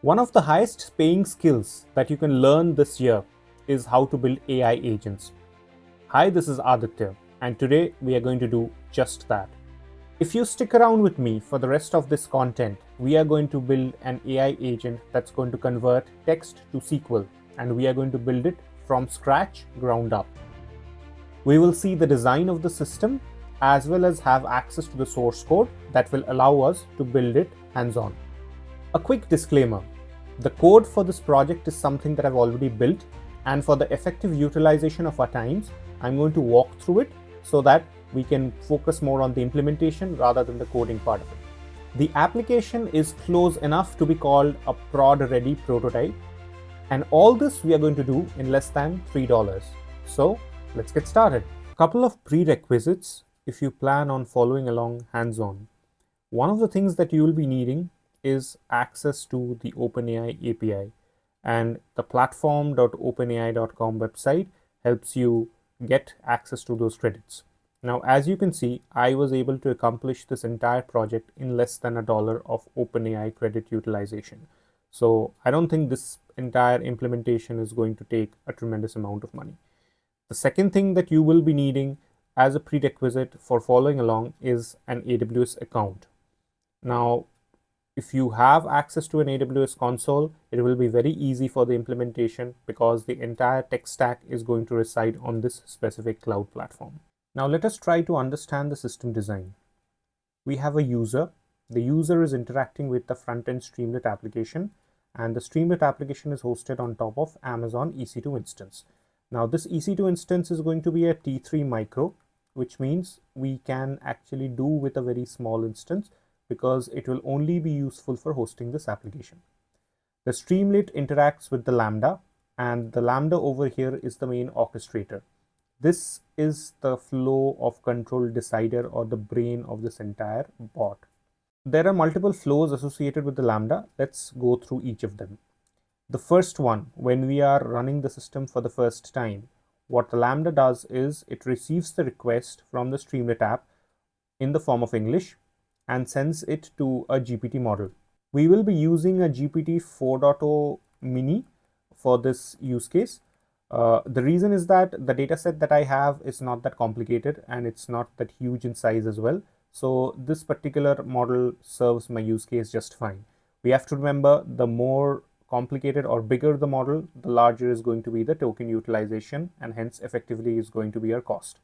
One of the highest paying skills that you can learn this year is how to build AI agents. Hi, this is Aditya, and today we are going to do just that. If you stick around with me for the rest of this content, we are going to build an AI agent that's going to convert text to SQL, and we are going to build it from scratch, ground up. We will see the design of the system as well as have access to the source code that will allow us to build it hands-on. A quick disclaimer, the code for this project is something that I've already built, and for the effective utilization of our times, I'm going to walk through it so that we can focus more on the implementation rather than the coding part of it. The application is close enough to be called a prod-ready prototype, and all this we are going to do in less than $3. So let's get started. A couple of prerequisites if you plan on following along hands-on. One of the things that you will be needing is access to the OpenAI API, and the platform.openai.com website helps you get access to those credits. Now, as you can see, I was able to accomplish this entire project in less than $1 of OpenAI credit utilization. So I don't think this entire implementation is going to take a tremendous amount of money. The second thing that you will be needing as a prerequisite for following along is an AWS account. Now, if you have access to an AWS console, it will be very easy for the implementation because the entire tech stack is going to reside on this specific cloud platform. Now let us try to understand the system design. We have a user. The user is interacting with the front-end Streamlit application, and the Streamlit application is hosted on top of Amazon EC2 instance. Now this EC2 instance is going to be a T3 micro, which means we can actually do with a very small instance because it will only be useful for hosting this application. The Streamlit interacts with the Lambda, and the Lambda over here is the main orchestrator. This is the flow of control decider or the brain of this entire bot. There are multiple flows associated with the Lambda. Let's go through each of them. The first one, when we are running the system for the first time, what the Lambda does is it receives the request from the Streamlit app in the form of English and sends it to a GPT model. We will be using a GPT-4.0 Mini for this use case. The reason is that the dataset that I have is not that complicated and it's not that huge in size as well. So this particular model serves my use case just fine. We have to remember, the more complicated or bigger the model, the larger is going to be the token utilization, and hence effectively is going to be our cost.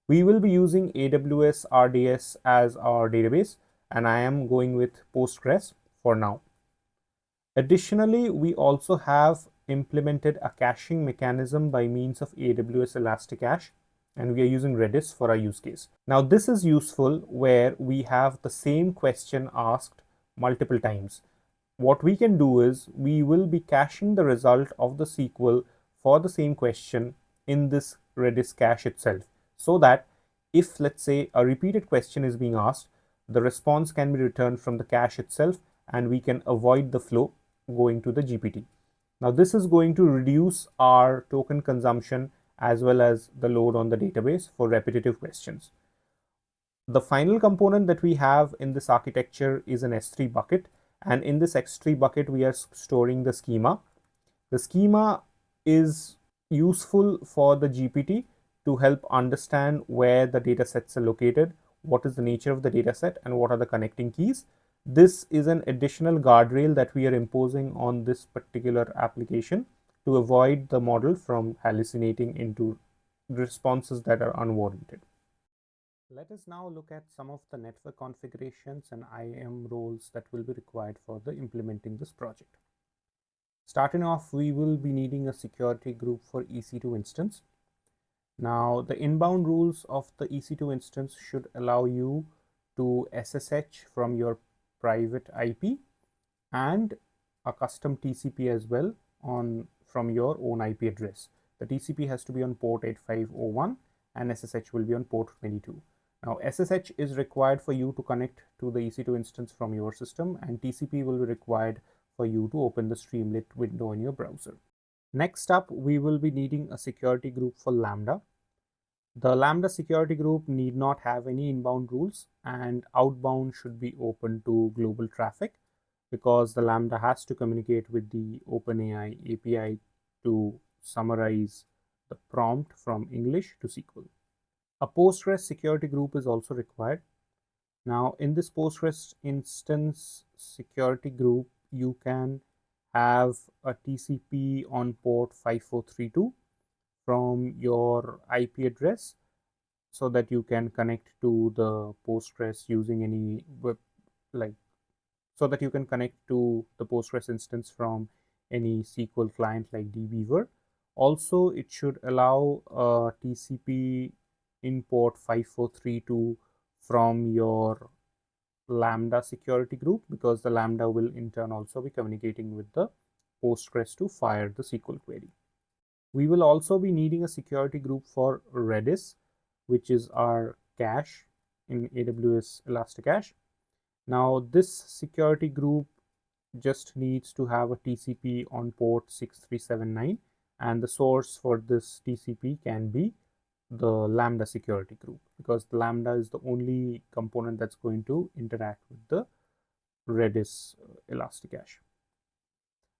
We will be using AWS RDS as our database, and I am going with Postgres for now. Additionally, we also have implemented a caching mechanism by means of AWS ElastiCache, and we are using Redis for our use case. Now, this is useful where we have the same question asked multiple times. What we can do is we will be caching the result of the SQL for the same question in this Redis cache itself, so that if, let's say, a repeated question is being asked, the response can be returned from the cache itself and we can avoid the flow going to the GPT. Now this is going to reduce our token consumption as well as the load on the database for repetitive questions. The final component that we have in this architecture is an S3 bucket, and in this S3 bucket we are storing the schema. The schema is useful for the GPT to help understand where the data sets are located, what is the nature of the data set, and what are the connecting keys. This is an additional guardrail that we are imposing on this particular application to avoid the model from hallucinating into responses that are unwarranted. Let us now look at some of the network configurations and IAM roles that will be required for implementing this project. Starting off, we will be needing a security group for EC2 instance. Now, the inbound rules of the EC2 instance should allow you to SSH from your private IP and a custom TCP as well from your own IP address. The TCP has to be on port 8501 and SSH will be on port 22. Now, SSH is required for you to connect to the EC2 instance from your system, and TCP will be required for you to open the Streamlit window in your browser. Next up, we will be needing a security group for Lambda. The Lambda security group need not have any inbound rules, and outbound should be open to global traffic. because the Lambda has to communicate with the OpenAI API to summarize the prompt from English to SQL. A Postgres security group is also required. Now, in this Postgres instance security group, you can have a TCP on port 5432 from your IP address so that you can connect to the Postgres using any web, like, so that you can connect to the Postgres instance from any SQL client like dbeaver. Also, it should allow a TCP import 5432 from your Lambda security group, because the Lambda will in turn also be communicating with the Postgres to fire the SQL query. We will also be needing a security group for Redis, which is our cache in AWS ElastiCache. Now, this security group just needs to have a TCP on port 6379, and the source for this TCP can be the Lambda security group, because the Lambda is the only component that's going to interact with the Redis ElastiCache.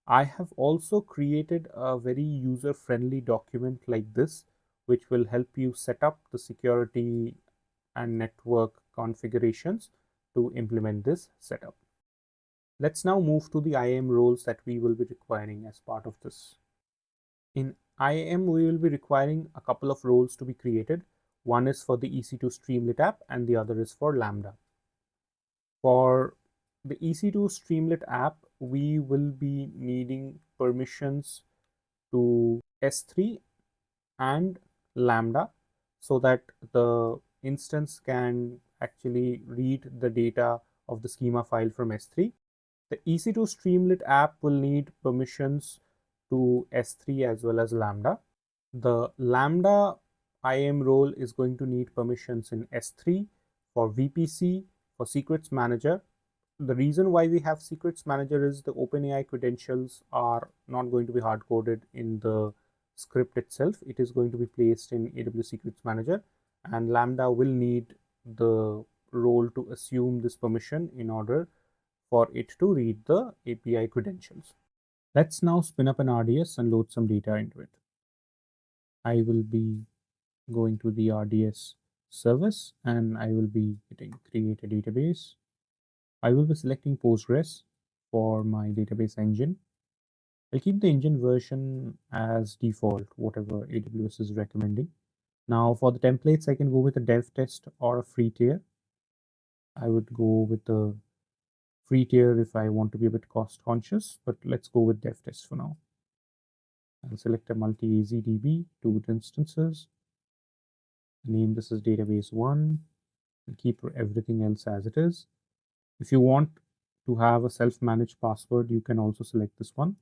I have also created a very user-friendly document like this, which will help you set up the security and network configurations to implement this setup. Let's now move to the IAM roles that we will be requiring as part of this. In IAM, we will be requiring a couple of roles to be created. One is for the EC2 Streamlit app and the other is for Lambda. For the EC2 Streamlit app, we will be needing permissions to S3 and Lambda so that the instance can actually read the data of the schema file from S3. The EC2 Streamlit app will need permissions to S3 as well as Lambda. The Lambda IAM role is going to need permissions in S3 for VPC, for Secrets Manager. The reason why we have Secrets Manager is the OpenAI credentials are not going to be hard-coded in the script itself. It is going to be placed in AWS Secrets Manager, and Lambda will need the role to assume this permission in order for it to read the API credentials. Let's now spin up an RDS and load some data into it. I will be going to the RDS service and I will be hitting create a database. I will be selecting Postgres for my database engine. I'll keep the engine version as default, whatever AWS is recommending. Now for the templates, I can go with a dev test or a free tier. I would go with the free tier if I want to be a bit cost conscious, but let's go with dev test for now. I'll select a multi-AZ DB, 2 instances. Name this as database 1 and keep everything else as it is. If you want to have a self-managed password, you can also select this one,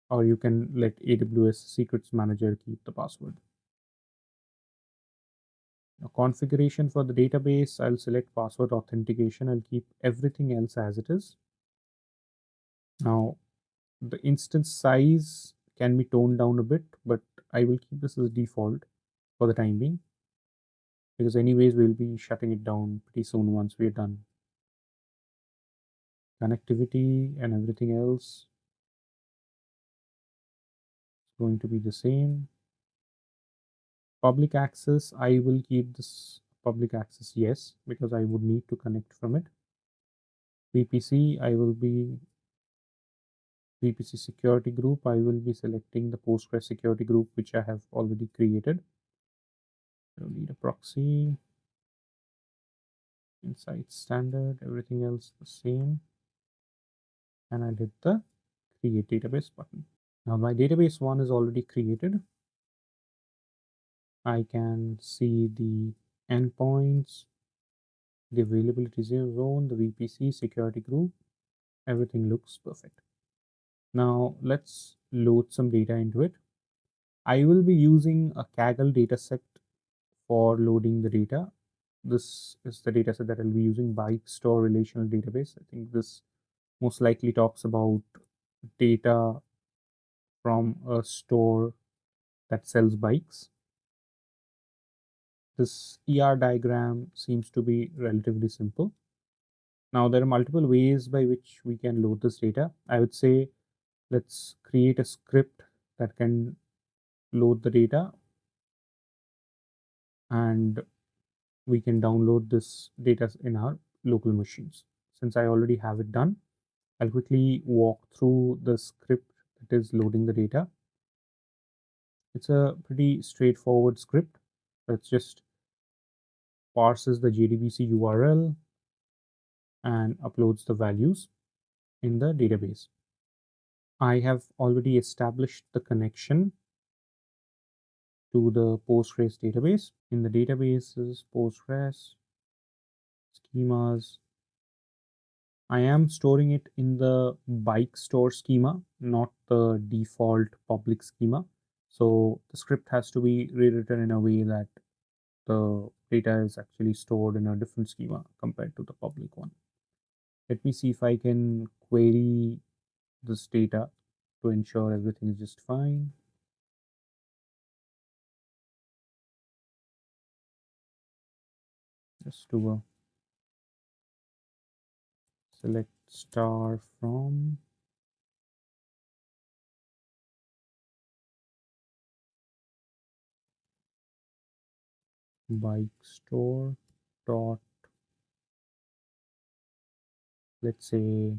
or you can let AWS Secrets Manager keep the password. Now, configuration for the database, I'll select password authentication. I'll keep everything else as it is. Now, the instance size can be toned down a bit, but I will keep this as default for the time being, because anyways, we'll be shutting it down pretty soon once we're done. Connectivity and everything else is going to be the same. Public access, I will keep this public access yes, because I would need to connect from it. VPC, I will be VPC security group. I will be selecting the Postgres security group, which I have already created. I will need a proxy, insight standard, everything else the same. And I'll hit the create database button. Now my database 1 is already created. I can see the endpoints, the availability zone, the VPC security group. Everything looks perfect. Now let's load some data into it. I will be using a Kaggle dataset for loading the data. This is the dataset that I'll be using, bike store relational database. I think this most likely talks about data from a store that sells bikes. This ER diagram seems to be relatively simple. Now there are multiple ways by which we can load this data. I would say let's create a script that can load the data, and we can download this data in our local machines. Since I already have it done, I'll quickly walk through the script that is loading the data. It's a pretty straightforward script. It just parses the JDBC URL and uploads the values in the database. I have already established the connection to the Postgres database. In the databases, Postgres, schemas, I am storing it in the bike store schema, not the default public schema. So the script has to be rewritten in a way that the data is actually stored in a different schema compared to the public one. Let me see if I can query this data to ensure everything is just fine. Just do a select star from bike store dot, let's say,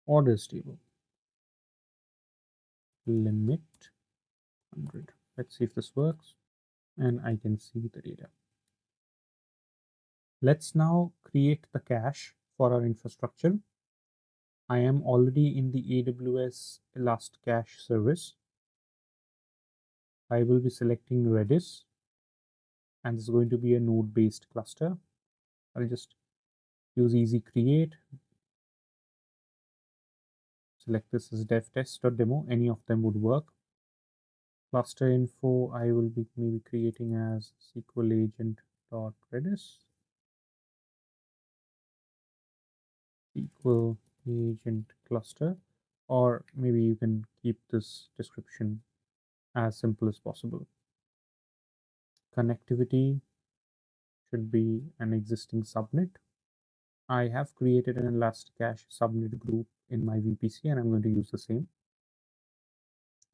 orders table limit 100. Let's see if this works, and I can see the data. Let's now create the cache for our infrastructure. I am already in the AWS ElastiCache service. I will be selecting Redis, and this is going to be a node-based cluster. I'll just use easy create, select this as dev test.demo, any of them would work. Cluster info I will be maybe creating as SQL agent.redis, SQL agent cluster, or maybe you can keep this description as simple as possible. Connectivity should be an existing subnet. I have created an ElastiCache subnet group in my VPC, and I'm going to use the same.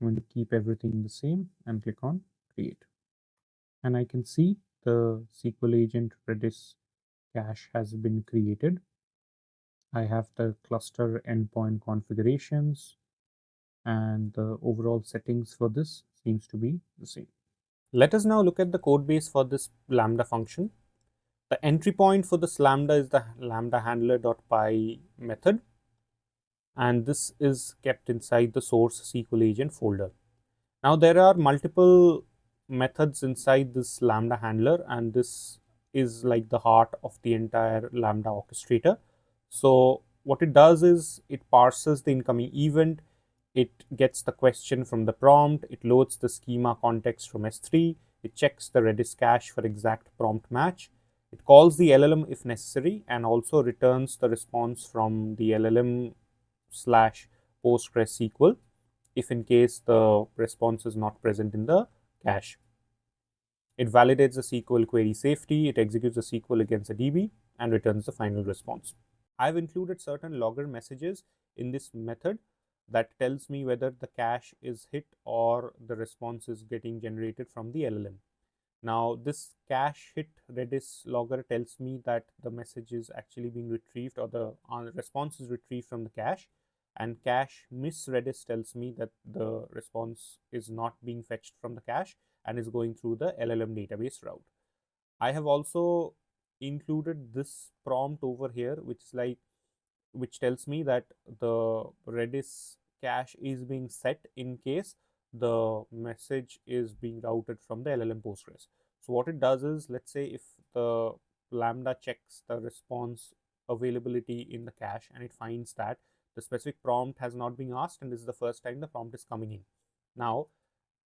I'm going to keep everything the same and click on create. And I can see the SQL agent Redis cache has been created. I have the cluster endpoint configurations, and the overall settings for this seems to be the same. Let us now look at the code base for this Lambda function. The entry point for this Lambda is the Lambda handler.py method, and this is kept inside the source SQL agent folder. Now there are multiple methods inside this Lambda handler, and this is like the heart of the entire Lambda orchestrator. So what it does is it parses the incoming event, it gets the question from the prompt, it loads the schema context from S3, it checks the Redis cache for exact prompt match, it calls the LLM if necessary, and also returns the response from the LLM slash PostgreSQL if in case the response is not present in the cache. It validates the SQL query safety, it executes the SQL against the DB, and returns the final response. I've included certain logger messages in this method that tells me whether the cache is hit or the response is getting generated from the LLM. Now this cache hit Redis logger tells me that the message is actually being retrieved, or the response is retrieved from the cache, and cache miss Redis tells me that the response is not being fetched from the cache and is going through the LLM database route. I have also included this prompt over here, which tells me that the Redis cache is being set in case the message is being routed from the LLM Postgres. So what it does is, let's say if the Lambda checks the response availability in the cache and it finds that the specific prompt has not been asked and this is the first time the prompt is coming in. Now,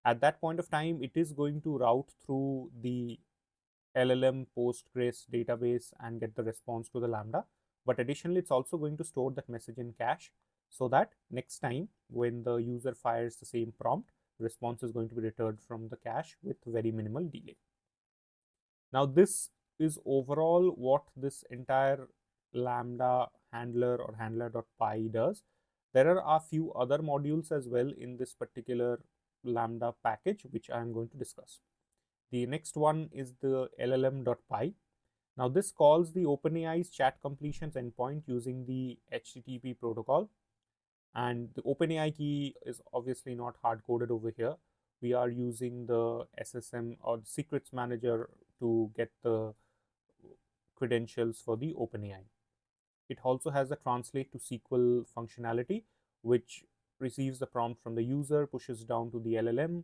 at that point of time, it is going to route through the LLM Postgres database and get the response to the Lambda. But additionally, it's also going to store that message in cache so that next time when the user fires the same prompt, response is going to be returned from the cache with very minimal delay. Now, this is overall what this entire Lambda handler or handler.py does. There are a few other modules as well in this particular Lambda package, which I am going to discuss. The next one is the llm.py. Now this calls the OpenAI's chat completions endpoint using the HTTP protocol, and the OpenAI key is obviously not hard coded over here. We are using the SSM or the secrets manager to get the credentials for the OpenAI. It also has the translate to SQL functionality, which receives the prompt from the user, pushes down to the LLM,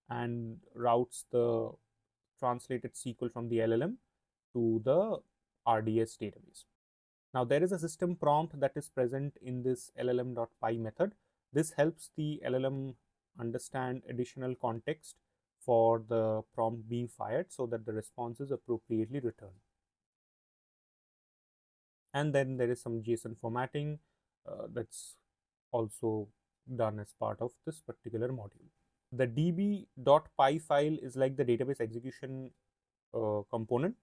and routes the translated SQL from the LLM to the RDS database. Now there is a system prompt that is present in this llm.py method. This helps the LLM understand additional context for the prompt being fired so that the response is appropriately returned. And then there is some JSON formatting that's also done as part of this particular module. The db.py file is like the database execution component,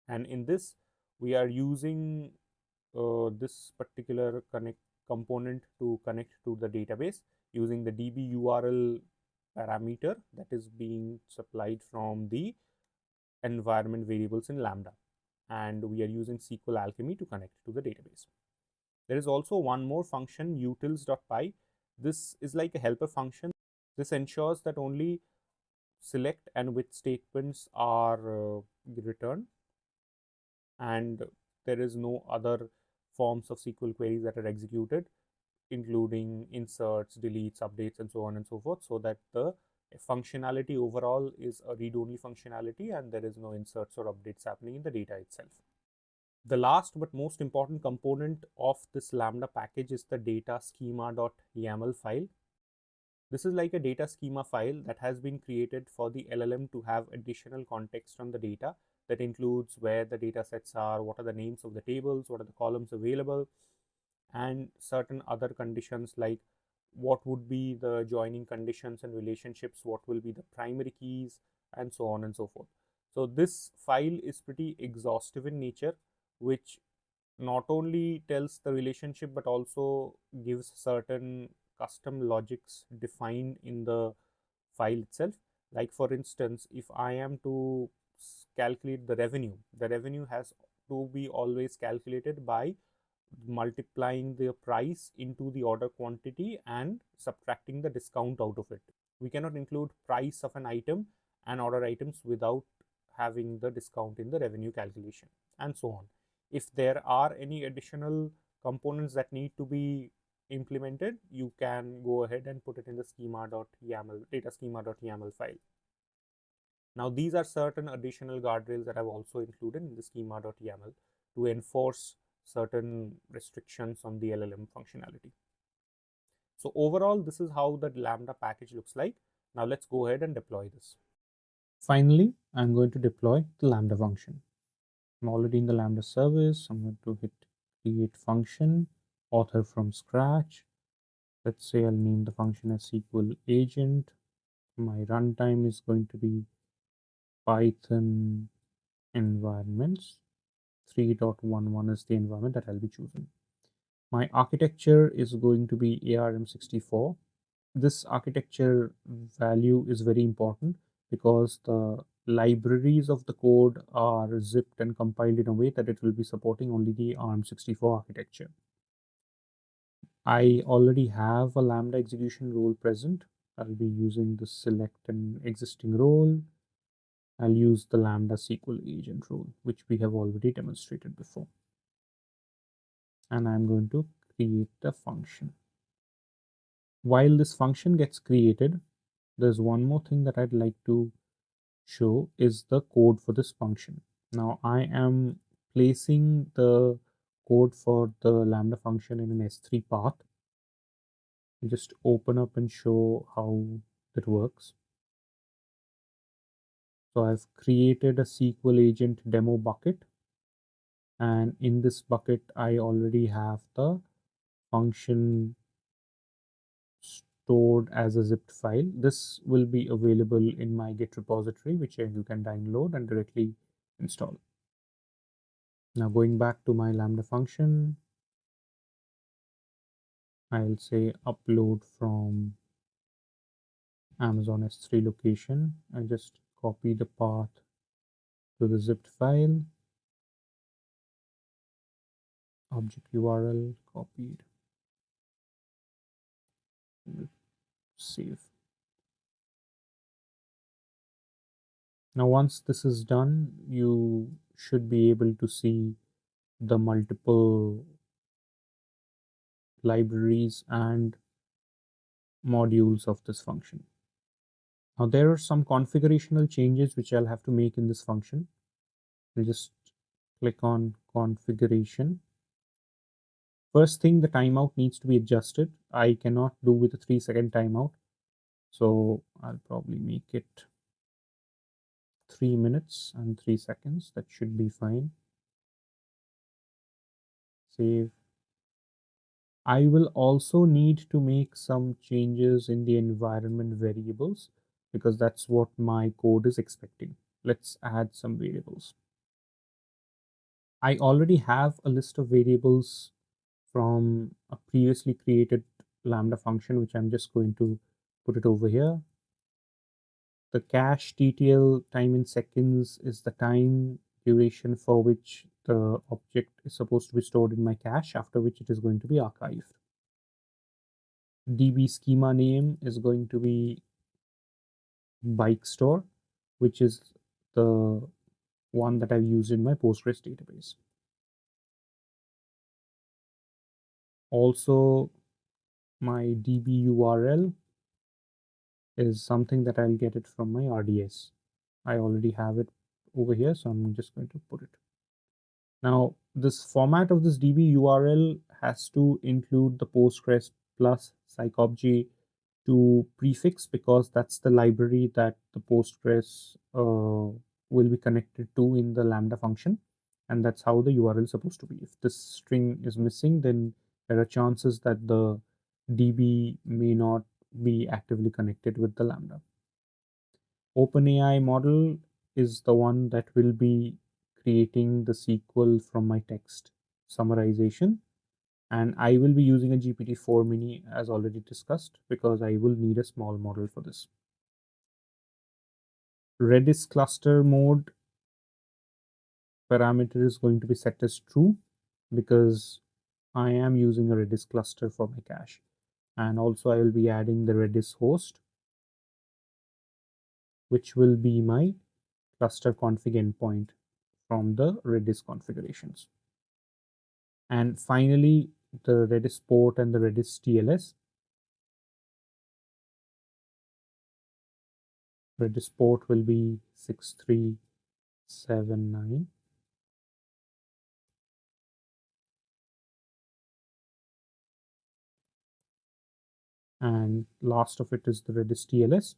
and in this we are using this particular component to connect to the database using the db URL parameter that is being supplied from the environment variables in Lambda, and we are using SQL Alchemy to connect to the database. There is also one more function, utils.py. This is like a helper function. This ensures that only select and with statements are returned, and there is no other forms of SQL queries that are executed, including inserts, deletes, updates, and so on and so forth, so that the functionality overall is a read-only functionality and there is no inserts or updates happening in the data itself. The last but most important component of this Lambda package is the data schema.yaml file. This is like a data schema file that has been created for the LLM to have additional context on the data. That includes where the data sets are, what are the names of the tables, what are the columns available, and certain other conditions like what would be the joining conditions and relationships, what will be the primary keys, and so on and so forth. So this file is pretty exhaustive in nature, which not only tells the relationship but also gives certain custom logics defined in the file itself. Like for instance, if I am to calculate the revenue has to be always calculated by multiplying the price into the order quantity and subtracting the discount out of it. We cannot include price of an item and order items without having the discount in the revenue calculation, and so on. If there are any additional components that need to be implemented, you can go ahead and put it in the schema.yaml, data schema.yaml file. Now these are certain additional guardrails that I've also included in the schema.yaml to enforce certain restrictions on the LLM functionality. So overall, this is how the Lambda package looks like. Now let's go ahead and deploy this. Finally, I'm going to deploy the Lambda function. I'm already in the Lambda service. I'm going to hit create function, author from scratch. Let's say I'll name the function as SQL agent. My runtime is going to be Python environments. 3.11 is the environment that I'll be choosing. My architecture is going to be ARM64. This architecture value is very important because the libraries of the code are zipped and compiled in a way that it will be supporting only the ARM64 architecture. I already have a Lambda execution role present. I'll be using the select an existing role. I'll use the Lambda SQL agent role, which we have already demonstrated before. And I'm going to create the function. While this function gets created, there's one more thing that I'd like to show is the code for this function. Now I am placing the code for the Lambda function in an S3 path. Just open up and show how it works. So I've created a SQL agent demo bucket, and in this bucket I already have the function stored as a zipped file. This will be available in my Git repository, which you can download and directly install. Now going back to my Lambda function, I'll say upload from Amazon S3 location. I just copy the path to the zipped file, object URL copied, save. Now once this is done, you should be able to see the multiple libraries and modules of this function. Now there are some configurational changes which I'll have to make in this function. I'll just click on configuration. First thing, the timeout needs to be adjusted. I cannot do with a 3-second timeout, so I'll probably make it 3 minutes and 3 seconds. That should be fine. Save. I will also need to make some changes in the environment variables because that's what my code is expecting. Let's add some variables. I already have a list of variables from a previously created Lambda function, which I'm just going to put it over here. The cache TTL, time in seconds, is the time duration for which the object is supposed to be stored in my cache, after which it is going to be archived. DB schema name is going to be bike store, which is the one that I've used in my Postgres database. Also, my DB URL is something that I'll get it from my RDS. I already have it over here, so I'm just going to put it. Now, this format of this DB URL has to include the Postgres plus psychobj to prefix, because that's the library that the Postgres will be connected to in the Lambda function, and that's how the URL is supposed to be. If this string is missing, then there are chances that the DB may not be actively connected with the Lambda. OpenAI model is the one that will be creating the SQL from my text summarization, and I will be using a GPT-4 Mini as already discussed because I will need a small model for this. Redis cluster mode parameter is going to be set as true because I am using a Redis cluster for my cache, and also I will be adding the Redis host, which will be my cluster config endpoint from the Redis configurations. And finally, the Redis port and the Redis TLS. Redis port will be 6379. And last of it is the Redis TLS.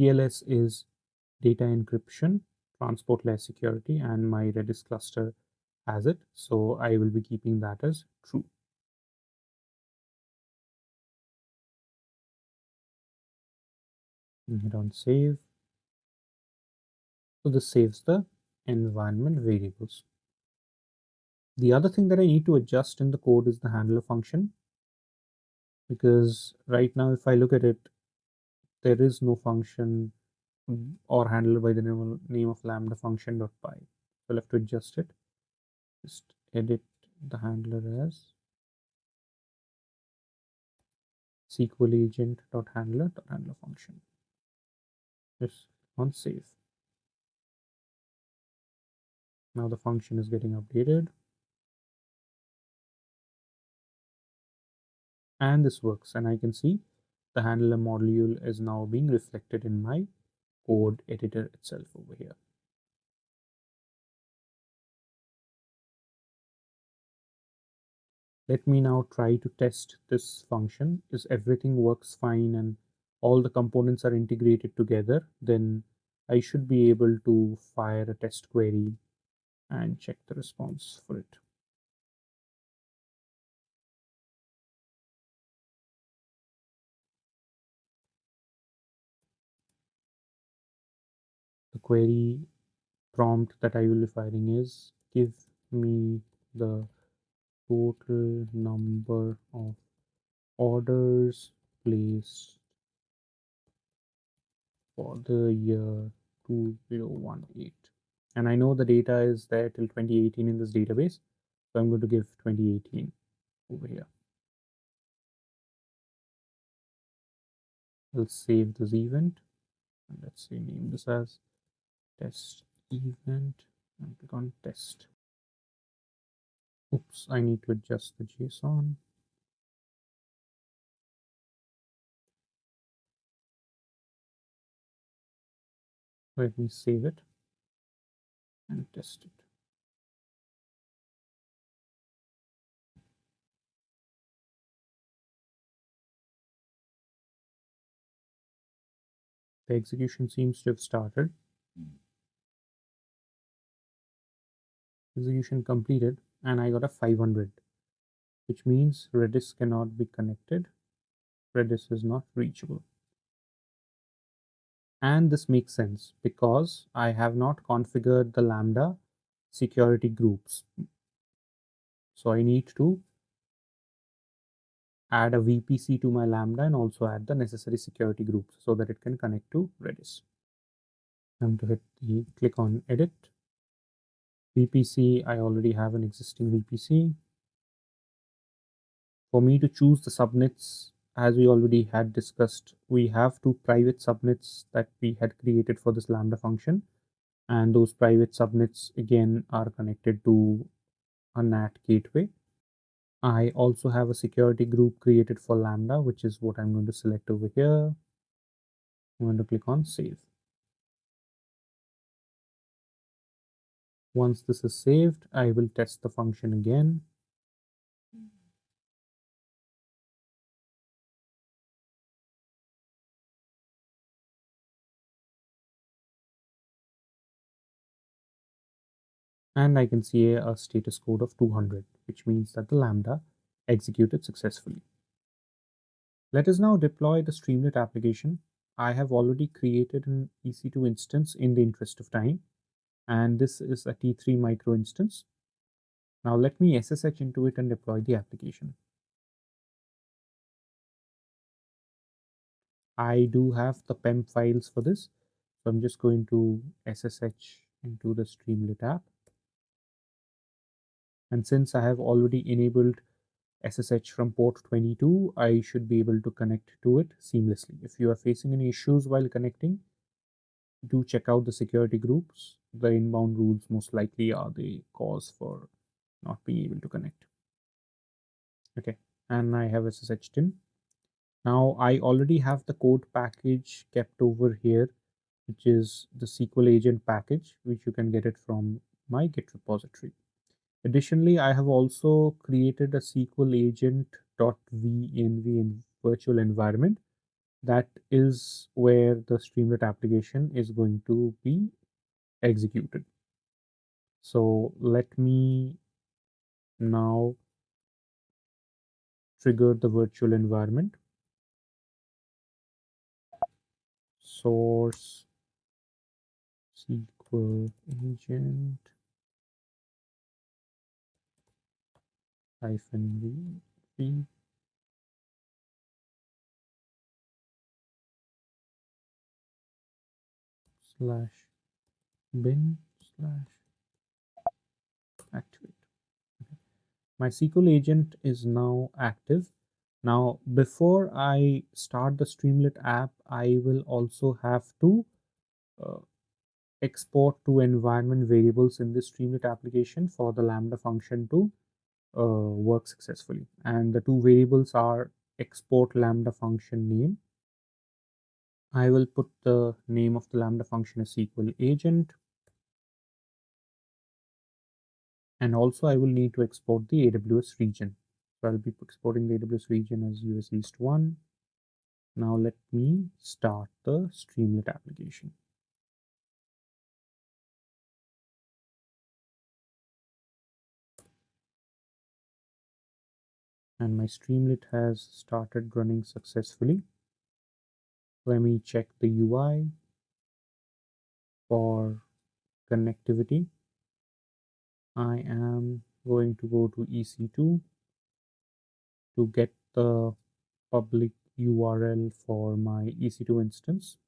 TLS is data encryption, transport layer security, and my Redis cluster has it. So I will be keeping that as true. Hit on save. So this saves the environment variables. The other thing that I need to adjust in the code is the handler function, because right now if I look at it, there is no function or handler by the name of lambda function.py. So I'll have to adjust it. Just edit the handler as SQL agent.handler.handler function. Just on save. Now the function is getting updated. And this works, and I can see the handler module is now being reflected in my code editor itself over here. Let me now try to test this function. If everything works fine and all the components are integrated together, then I should be able to fire a test query and check the response for it. The query prompt that I will be firing is give me the total number of orders placed for the year 2018. And I know the data is there till 2018 in this database, so I'm going to give 2018 over here. I'll save this event, and let's say name this as test event and click on test. Oops, I need to adjust the JSON. Let me save it and test it. The execution seems to have started. Execution completed, and I got a 500, which means Redis cannot be connected. Redis is not reachable. And this makes sense because I have not configured the Lambda security groups. So I need to add a VPC to my Lambda and also add the necessary security groups so that it can connect to Redis. I'm going to click on edit. VPC, I already have an existing VPC. For me to choose the subnets, as we already had discussed, we have two private subnets that we had created for this Lambda function. And those private subnets again are connected to a NAT gateway. I also have a security group created for Lambda, which is what I'm going to select over here. I'm going to click on save. Once this is saved, I will test the function again. And I can see a status code of 200, which means that the Lambda executed successfully. Let us now deploy the Streamlit application. I have already created an EC2 instance in the interest of time, and this is a T3 micro instance. Now let me SSH into it and deploy the application. I do have the PEM files for this, so I'm just going to SSH into the Streamlit app. And since I have already enabled SSH from port 22, I should be able to connect to it seamlessly. If you are facing any issues while connecting, do check out the security groups. The inbound rules most likely are the cause for not being able to connect. Okay, and I have SSH'd in. Now I already have the code package kept over here, which is the SQL agent package, which you can get it from my Git repository. Additionally, I have also created a SQL agent.venv virtual environment. That is where the Streamlit application is going to be executed. So let me now trigger the virtual environment. Source SQL agent -v /bin/activate. My SQL agent is now active. Now, before I start the Streamlit app, I will also have to export two environment variables in this Streamlit application for the Lambda function to work successfully. And the two variables are export Lambda function name. I will put the name of the Lambda function as SQL agent. And also I will need to export the AWS region. So I'll be exporting the AWS region as US East 1. Now let me start the Streamlit application. And my Streamlit has started running successfully. Let me check the UI for connectivity. I am going to go to EC2 to get the public URL for my EC2 instance.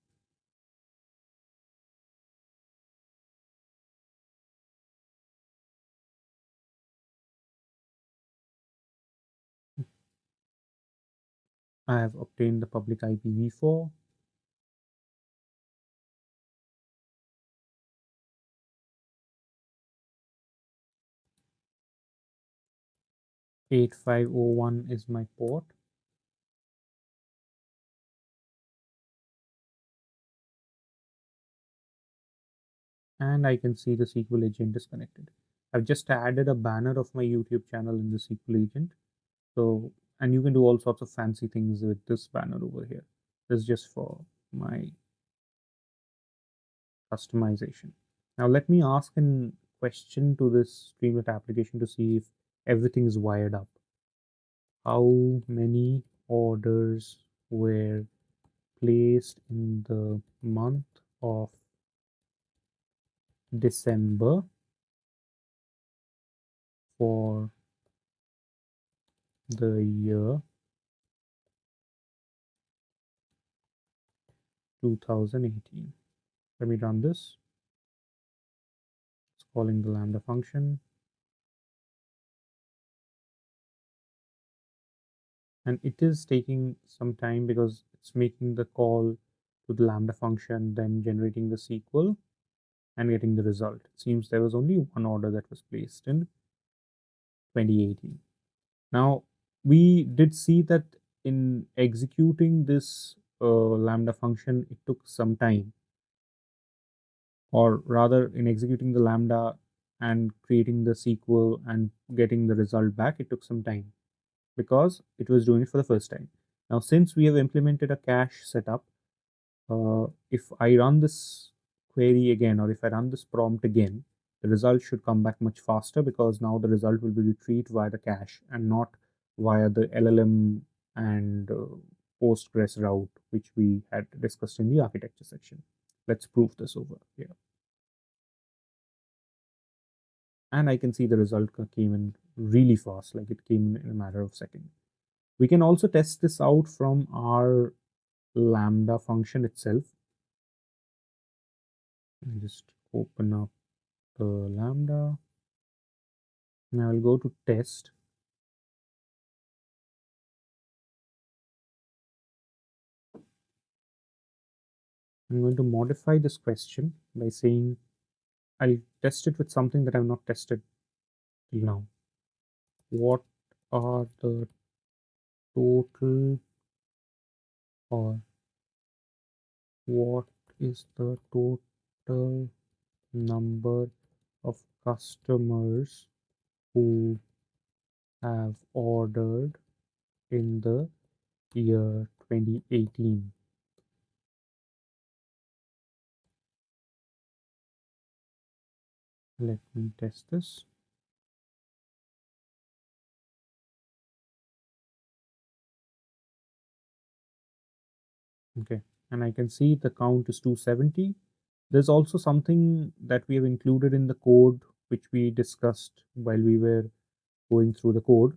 I have obtained the public IPv4. '8501 is my port. And I can see the SQL agent is connected. I've just added a banner of my YouTube channel in the SQL agent. So, and you can do all sorts of fancy things with this banner over here. This is just for my customization. Now let me ask a question to this Streamlit application to see if everything is wired up. How many orders were placed in the month of December for the year 2018? Let me run this. It's calling the Lambda function. And it is taking some time because it's making the call to the Lambda function, then generating the SQL and getting the result. It seems there was only one order that was placed in 2018. Now, we did see that in executing this Lambda function, it took some time, or rather in executing the Lambda and creating the SQL and getting the result back, it took some time because it was doing it for the first time. Now, since we have implemented a cache setup, if I run this query again, or if I run this prompt again, the result should come back much faster because now the result will be retrieved via the cache and not via the LLM and Postgres route, which we had discussed in the architecture section. Let's prove this over here. And I can see the result came in really fast, like it came in a matter of seconds. We can also test this out from our Lambda function itself. I'll just open up the Lambda. Now I'll go to test. I'm going to modify this question by saying I'll test it with something that I've not tested till now. What are the total, or what is the total number of customers who have ordered in the year 2018? Let me test this. Okay, and I can see the count is 270. There's also something that we have included in the code, which we discussed while we were going through the code.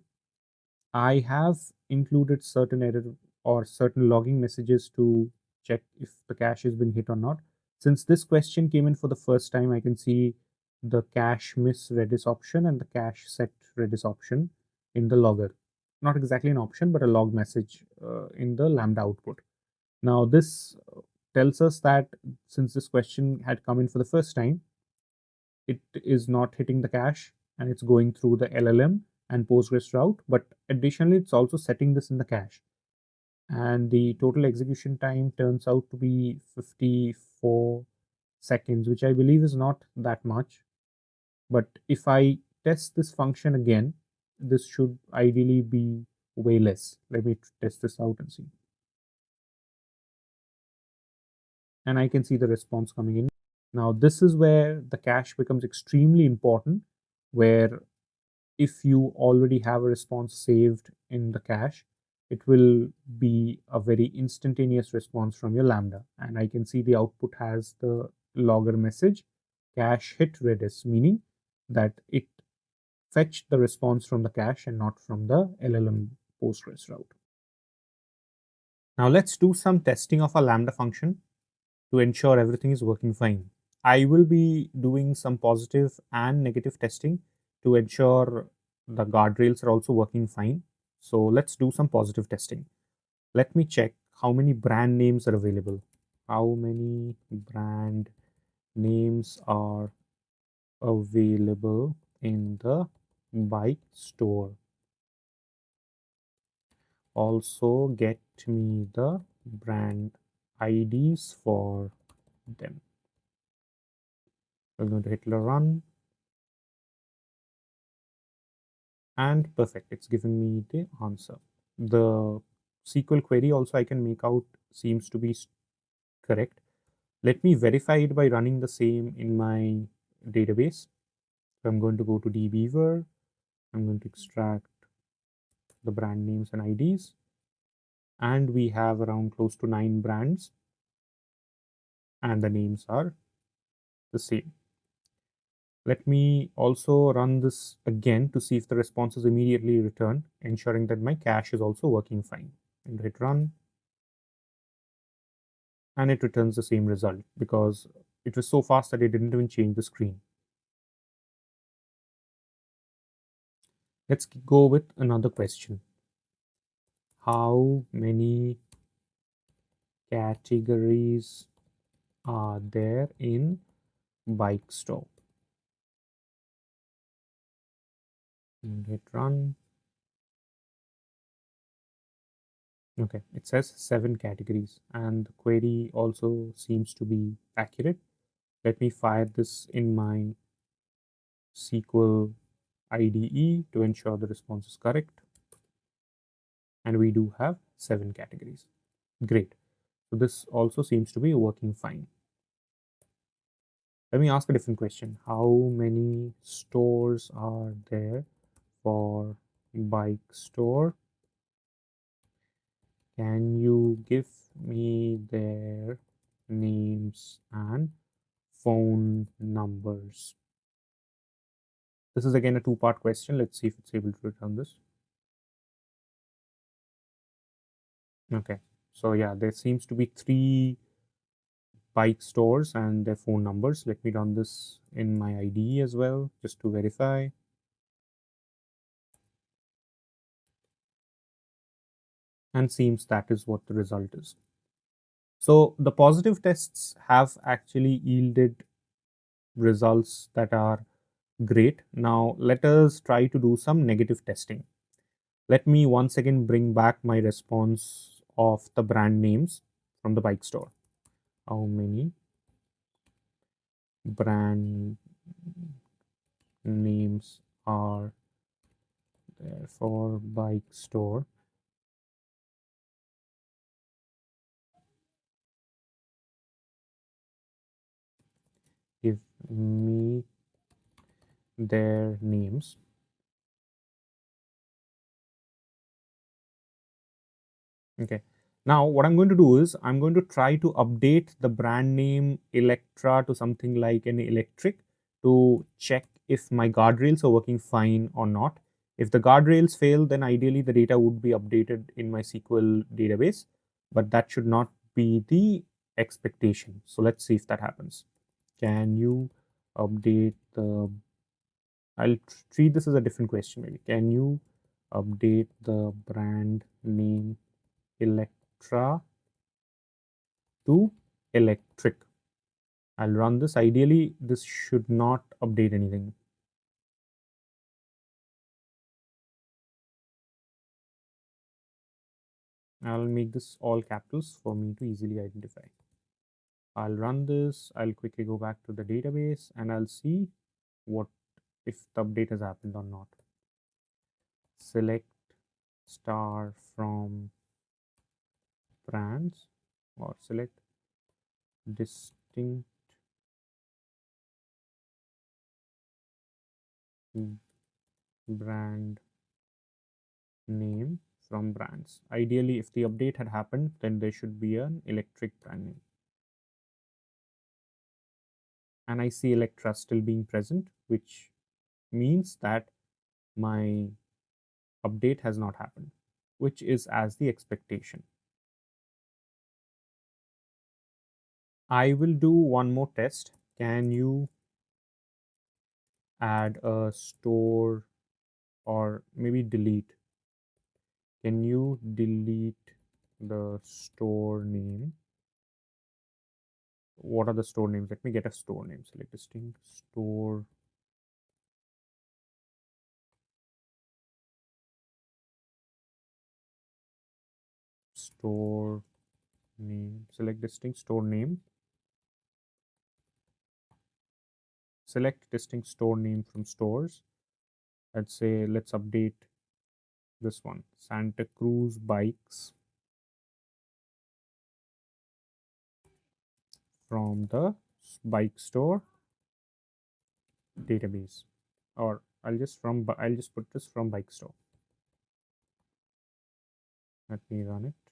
I have included certain error or certain logging messages to check if the cache has been hit or not. Since this question came in for the first time, I can see the cache miss Redis option and the cache set Redis option in the logger. Not exactly an option, but a log message in the Lambda output. Now, this tells us that since this question had come in for the first time, it is not hitting the cache and it's going through the LLM and Postgres route, but additionally, it's also setting this in the cache. And the total execution time turns out to be 54 seconds, which I believe is not that much. But if I test this function again, this should ideally be way less. Let me test this out and see. And I can see the response coming in. Now, this is where the cache becomes extremely important, where if you already have a response saved in the cache, it will be a very instantaneous response from your Lambda. And I can see the output has the logger message cache hit Redis, meaning that it fetched the response from the cache and not from the LLM Postgres route. Now let's do some testing of our Lambda function to ensure everything is working fine. I will be doing some positive and negative testing to ensure the guardrails are also working fine. So let's do some positive testing. Let me check how many brand names are available. How many brand names are available in the bike store? Also get me the brand IDs for them. We're going to hit run, and perfect, it's giving me the answer. The SQL query also I can make out seems to be correct. Let me verify it by running the same in my database. So I'm going to go to dbeaver. I'm going to extract the brand names and IDs, and we have around close to 9 brands, and the names are the same. Let me also run this again to see if the response is immediately returned, ensuring that my cache is also working fine. And hit run, and it returns the same result because it was so fast that it didn't even change the screen. Let's go with another question. How many categories are there in bike store? And hit run. Okay, it says 7 categories, and the query also seems to be accurate. Let me fire this in my SQL IDE to ensure the response is correct. And we do have 7 categories. Great. So this also seems to be working fine. Let me ask a different question. How many stores are there for bike store? Can you give me their names and phone numbers? This is again a two-part question. Let's see if it's able to return this. Okay. So yeah, there seems to be 3 bike stores and their phone numbers. Let me run this in my IDE as well, just to verify. And seems that is what the result is. So the positive tests have actually yielded results that are great. Now let us try to do some negative testing. Let me once again bring back my response of the brand names from the bike store. How many brand names are there for bike store? Give me their names. Okay. Now what I'm going to do is I'm going to try to update the brand name Electra to something like an electric to check if my guardrails are working fine or not. If the guardrails fail, then ideally the data would be updated in my SQL database, but that should not be the expectation. So let's see if that happens. Can you update the, I'll treat this as a different question maybe. Can you update the brand name Electra to electric? I'll run this. Ideally, this should not update anything. I'll make this all capitals for me to easily identify. I'll run this. I'll quickly go back to the database and I'll see what if the update has happened or not. Select star from brands or select distinct brand name from brands. Ideally, if the update had happened, then there should be an electric brand name. and I see Electra still being present, which means that my update has not happened, which is as the expectation. I will do one more test. Can you add a store or maybe delete? Can you delete the store name? What are the store names? Let me get a store name. Select distinct store. Store name. Select distinct store name. Select distinct store name from stores. Let's say, let's update this one, Santa Cruz Bikes, from the bike store database, or I'll just put this from bike store. Let me run it,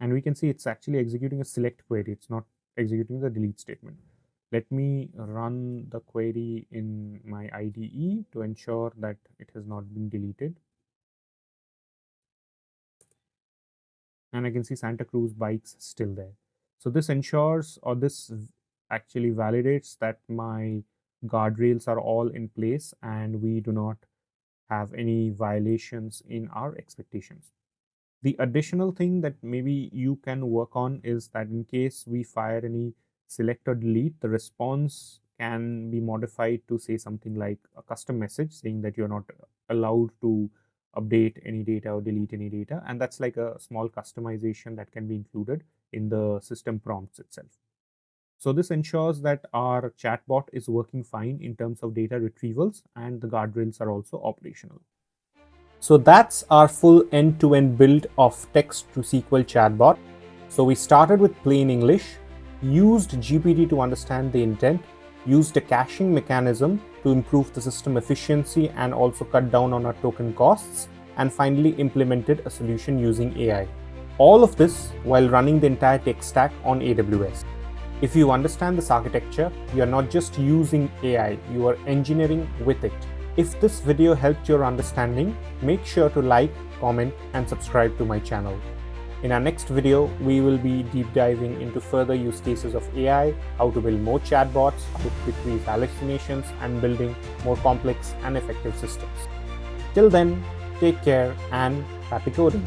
and we can see it's actually executing a select query. It's not executing the delete statement. Let me run the query in my IDE to ensure that it has not been deleted. And I can see Santa Cruz Bikes still there. So this ensures, or this actually validates, that my guardrails are all in place and we do not have any violations in our expectations. The additional thing that maybe you can work on is that in case we fire any select or delete, the response can be modified to say something like a custom message saying that you're not allowed to update any data or delete any data, and that's like a small customization that can be included in the system prompts itself. So this ensures that our chatbot is working fine in terms of data retrievals, and the guardrails are also operational. So that's our full end-to-end build of text-to-SQL chatbot. So we started with plain English, used GPT to understand the intent, used a caching mechanism to improve the system efficiency and also cut down on our token costs, and finally implemented a solution using AI. All of this while running the entire tech stack on AWS. If you understand this architecture, you are not just using AI, you are engineering with it. If this video helped your understanding, make sure to like, comment, and subscribe to my channel. In our next video, we will be deep diving into further use cases of AI, how to build more chatbots to decrease hallucinations, and building more complex and effective systems. Till then, take care and happy coding.